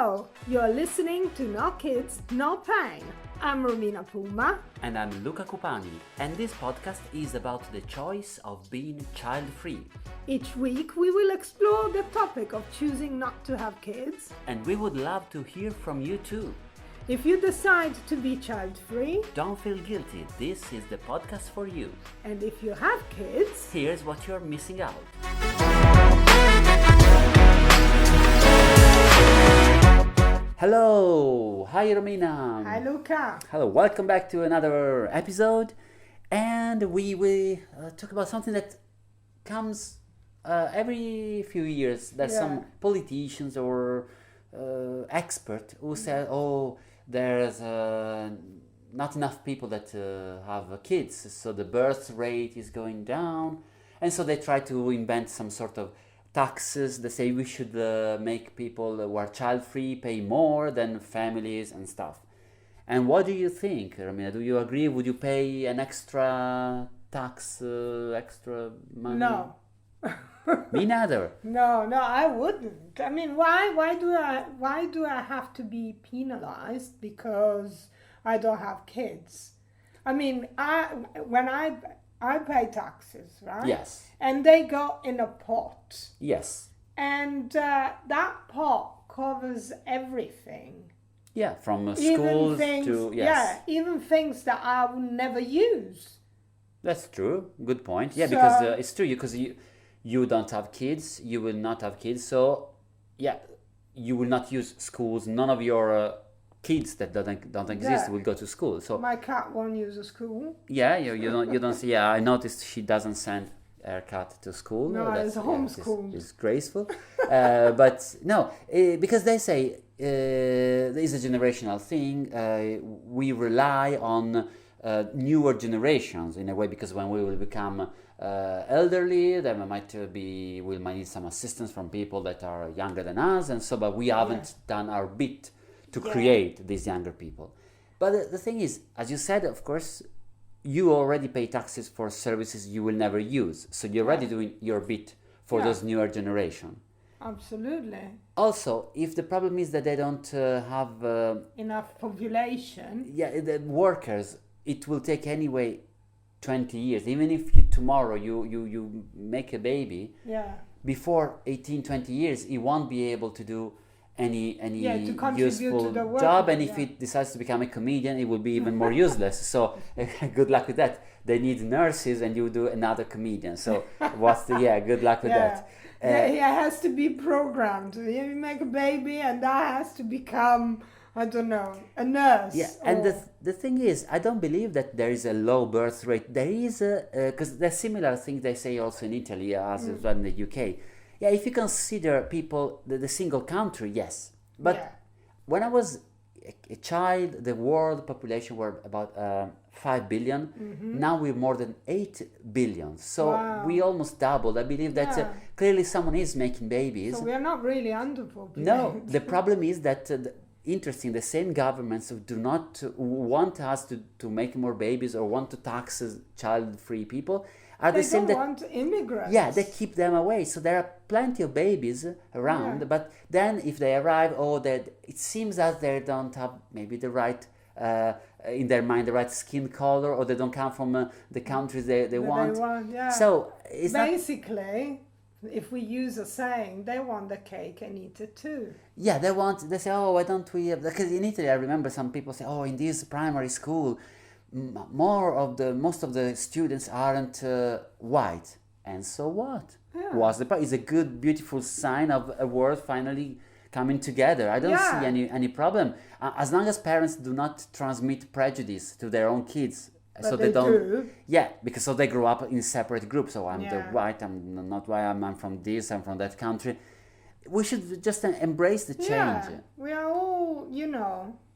Hello, you're listening to No Kids, No Pain. I'm Romina Puma. And I'm Luca Cupani, and this podcast is about the choice of being child-free. Each week we will explore the topic of choosing not to have kids. And we would love to hear from you too. If you decide to be child-free, don't feel guilty, this is the podcast for you. And if you have kids, here's what you're missing out. Hello! Hi Romina! Hi Luca! Hello, welcome back to another episode. And we will talk about something that comes every few years. There's some politicians or expert who say, oh, there's not enough people that have kids, so the birth rate is going down. And so they try to invent some sort of taxes. They say we should make people who are child-free pay more than families and stuff. And what do you think, Romina? Do you agree? Would you pay an extra tax, extra money? No. Me neither. No, I wouldn't. I mean, why do I have to be penalized because I don't have kids? I mean, when I pay taxes, right? Yes. And they go in a pot. Yes. And that pot covers everything. Yeah, from schools to yes. Yeah, even things that I would never use. That's true. Good point. Yeah, because it's true. Because you don't have kids, you will not have kids. So, yeah, you will not use schools. None of your kids that don't exist will go to school. So my cat won't use a school. Yeah, you don't see. Yeah, I noticed she doesn't send her cat to school. No, it's homeschooled. It's graceful, but no, because they say there is a generational thing. We rely on newer generations in a way, because when we will become elderly, then we might need some assistance from people that are younger than us, and so. But we haven't done our bit to create these younger people. But the thing is, as you said, of course, you already pay taxes for services you will never use. So you're already doing your bit for those newer generation. Absolutely. Also, if the problem is that they don't have enough population. Yeah, the workers, it will take anyway 20 years. Even if tomorrow you make a baby, before 18-20 years, he won't be able to do any useful job, and if it decides to become a comedian, it will be even more useless. So good luck with that. They need nurses, and you do another comedian. So good luck with that. It has to be programmed. You make a baby, and that has to become, I don't know, a nurse. Yeah, and the thing is, I don't believe that there is a low birth rate. There is because there's similar things they say also in Italy as well in the UK. Yeah, if you consider people, the single country, yes. But when I was a child, the world population were about 5 billion. Mm-hmm. Now we're more than 8 billion. So we almost doubled. I believe that clearly someone is making babies. So we are not really underpopulated. No, the problem is that, interesting, the same governments who do not want us to make more babies or want to tax child-free people, they don't want immigrants. Yeah, they keep them away. So there are plenty of babies around, but then if they arrive, it seems that they don't have maybe the right, in their mind, the right skin color, or they don't come from the countries they want. So it's basically, if we use a saying, they want the cake and eat it too. Yeah, they say, oh, why don't we? Because in Italy, I remember some people say, oh, in this primary school, most of the students aren't white, and so what? It's a good, beautiful sign of a world finally coming together. I don't see any problem as long as parents do not transmit prejudice to their own kids. But so they don't. Yeah, because so they grow up in separate groups. So I'm the white, I'm not white. I'm from this, I'm from that country. We should just embrace the change. Yeah, we are all,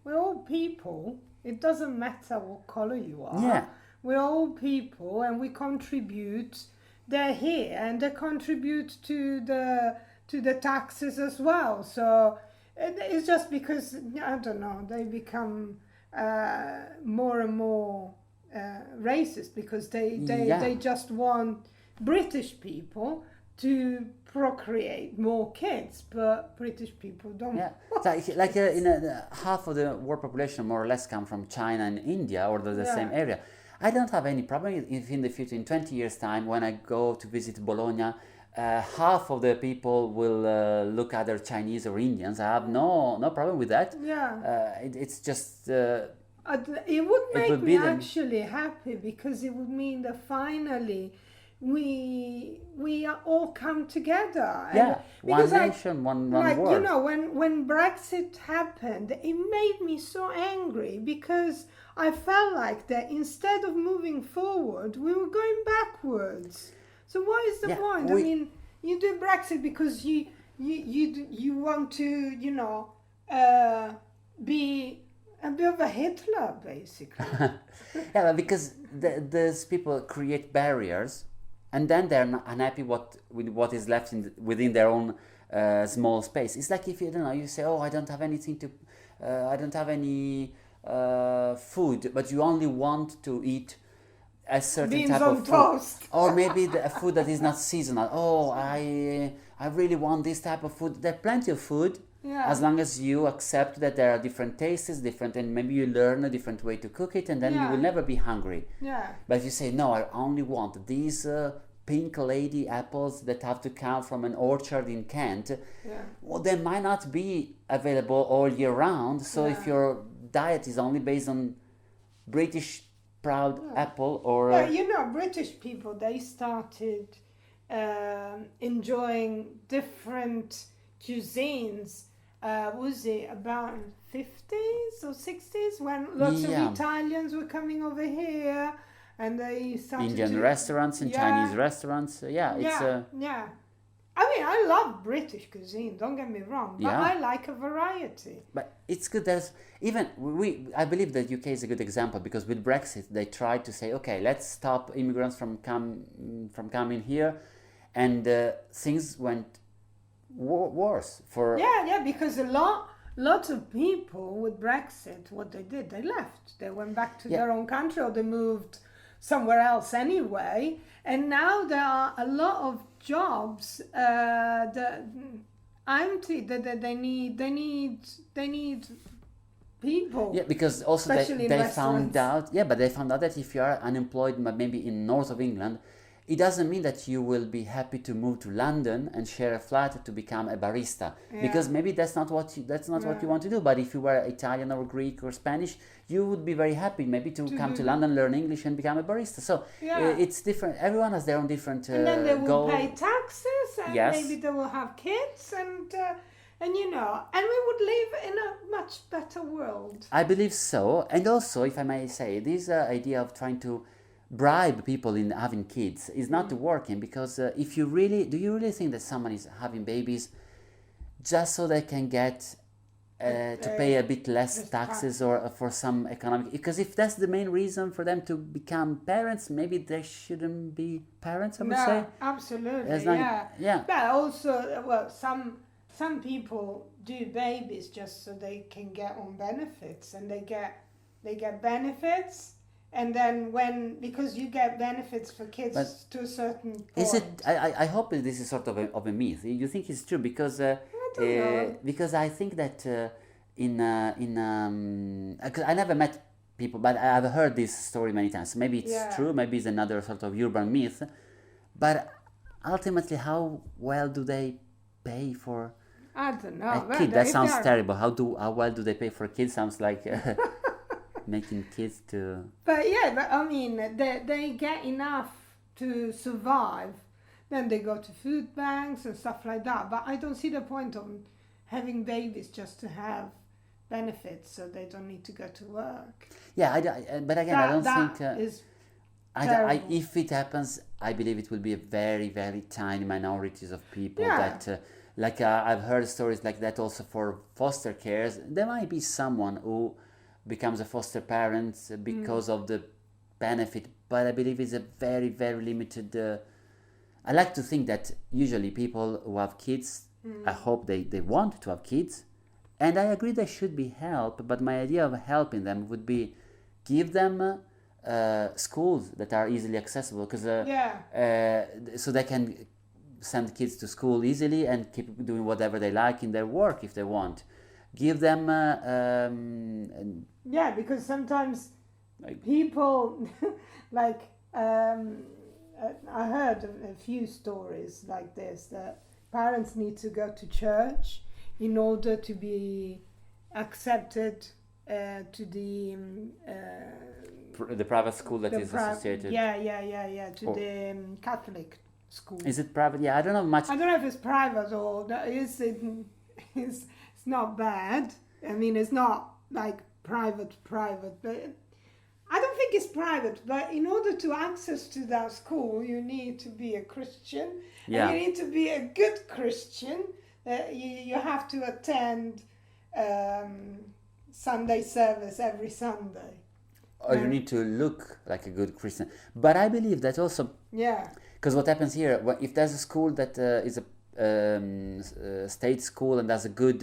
we're all people. It doesn't matter what color you are. Yeah. We're all people, and we contribute. They're here, and they contribute to the taxes as well. So it's just because, I don't know, they become more and more racist, because they just want British people to procreate more kids, but British people don't. Yeah, like half of the world population more or less come from China and India or the same Yeah. area. I don't have any problem if in the future, in 20 years' time, when I go to visit Bologna, half of the people will look either Chinese or Indians. I have no problem with that. Yeah. It's just It would it make would me be the actually happy because it would mean that finally we are all come together. yeah, one Because nation, one like world. when Brexit happened, it made me so angry because I felt like that instead of moving forward, we were going backwards. So what is the Yeah, point? I mean, you do Brexit because you want to be a bit of a Hitler, basically. Yeah, but because these people create barriers, and then they're not unhappy with what is left within their own small space. It's like if you don't know, you say, "Oh, I don't have anything to, I don't have any food," but you only want to eat a certain Beans type on of food, toast. or maybe a food that is not seasonal. Oh, I really want this type of food. There are plenty of food. Yeah. As long as you accept that there are different tastes, different, and maybe you learn a different way to cook it, and then you Yeah. will never be hungry. Yeah. But if you say, no, I only want these pink lady apples that have to come from an orchard in Kent, Yeah. well, they might not be available all year round. So if Yeah. your diet is only based on British proud apple or... But British people, they started enjoying different cuisines. Was it about 50s or 60s when lots Yeah. of Italians were coming over here and they started Indian to, restaurants and Yeah. Chinese restaurants. Yeah, it's... yeah. I mean, I love British cuisine, don't get me wrong, but Yeah. I like a variety. But it's good. There's even I believe that UK is a good example because with Brexit they tried to say, okay, let's stop immigrants from coming here, and things went worse for. Yeah, because lots of people with Brexit, what they did, they left. They went back to Yeah. their own country or they moved somewhere else anyway. And now there are a lot of jobs that empty that they need people. Yeah, because also Especially in they restaurants. found out. Yeah, but they found out that if you are unemployed, maybe in north of England, it doesn't mean that you will be happy to move to London and share a flat to become a barista, because maybe that's not what you want to do. But if you were Italian or Greek or Spanish, you would be very happy maybe to come to London, learn English, and become a barista. So it's different. Everyone has their own different And then they will goal. pay taxes, and Yes. maybe they will have kids, and we would live in a much better world. I believe so. And also, if I may say, this idea of trying to bribe people in having kids is not working, because if you do you really think that someone is having babies just so they can get to pay a bit less taxes or for some economic? Because if that's the main reason for them to become parents, maybe they shouldn't be parents, I would say. Absolutely, It's like- yeah. But also, well, some people do babies just so they can get on benefits, and they get benefits, and then because you get benefits for kids But to a certain point. Is it? I hope that this is sort of a myth. You think it's true? Because don't know. because I think that 'cause I never met people, but I've heard this story many times. Maybe it's true. Maybe it's another sort of urban myth. But ultimately, how well do they pay for I don't know. a Well, kid? That if sounds they're- terrible. How well do they pay for a kid? Sounds like making kids to. But I mean, they get enough to survive. Then they go to food banks and stuff like that. But I don't see the point of having babies just to have benefits, so they don't need to go to work. Yeah, but again, I don't That think. is I, if it happens, I believe it will be a very, very tiny minorities of people that, I've heard stories like that also for foster cares. There might be someone who becomes a foster parent because of the benefit, but I believe it's a very, very limited. I like to think that usually people who have kids, I hope they want to have kids, and I agree they should be helped, but my idea of helping them would be give them schools that are easily accessible, because so they can send kids to school easily and keep doing whatever they like in their work if they want. Give them Yeah, because sometimes like- people like I heard a few stories like this, that parents need to go to church in order to be accepted to the private school that the is associated. to the Catholic school. Is it private? Yeah, I don't know much. I don't know if it's private or it's not bad. I mean, it's not like private, but I don't think it's private. But in order to access to that school, you need to be a Christian. Yeah. And you need to be a good Christian. You have to attend Sunday service every Sunday. Or you need to look like a good Christian. But I believe that also, Yeah. because what happens here, if there's a school that is a state school and has a good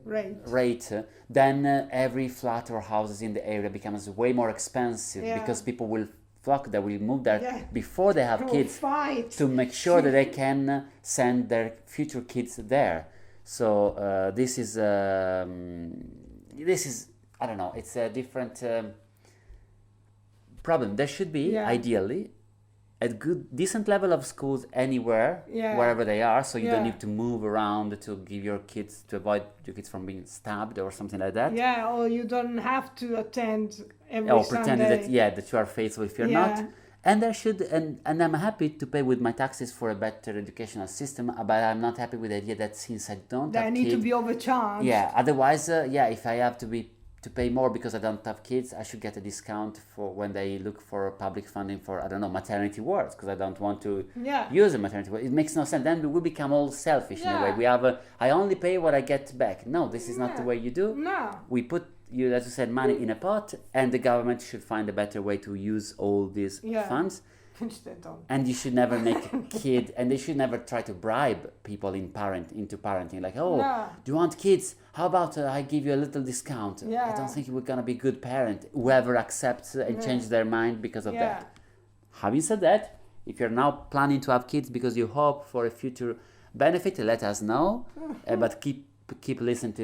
rate, then every flat or houses in the area becomes way more expensive because people will flock, they will move there before they have kids to make sure that they can send their future kids there. So this is I don't know, it's a different problem. There should be ideally a good decent level of schools anywhere, wherever they are, so you don't need to move around to give your kids, to avoid your kids from being stabbed or something like that. Yeah, or you don't have to attend every or Sunday. pretend that you are faithful if you're not. And there should, and I'm happy to pay with my taxes for a better educational system, but I'm not happy with the idea that since I don't have I need kids, to be overcharged. Yeah, otherwise, if I have to pay more because I don't have kids, I should get a discount for when they look for public funding for, I don't know, maternity wards, because I don't want to use a maternity ward. It makes no sense. Then we become all selfish in a way. We have I only pay what I get back. No, this is not the way you do. No. We put, as you said, money in a pot, and the government should find a better way to use all these funds. And you should never make a kid, and they should never try to bribe people into parenting. Like, do you want kids? How about I give you a little discount? I don't think we're gonna be a good parent. Whoever accepts and changes their mind because of that. Having said that, if you're now planning to have kids because you hope for a future benefit, let us know. But keep listening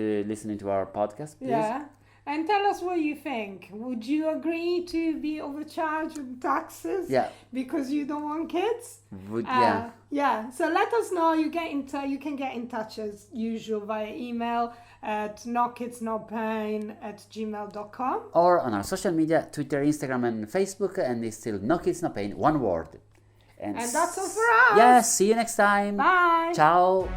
to our podcast, please. Yeah. And tell us what you think. Would you agree to be overcharged with taxes because you don't want kids? Yeah. So let us know. You can get in touch as usual via email at nokidsnoppain@gmail.com. Or on our social media, Twitter, Instagram and Facebook, and it's still No Kids No Pain, one word. And that's all for us. Yeah, see you next time. Bye. Ciao.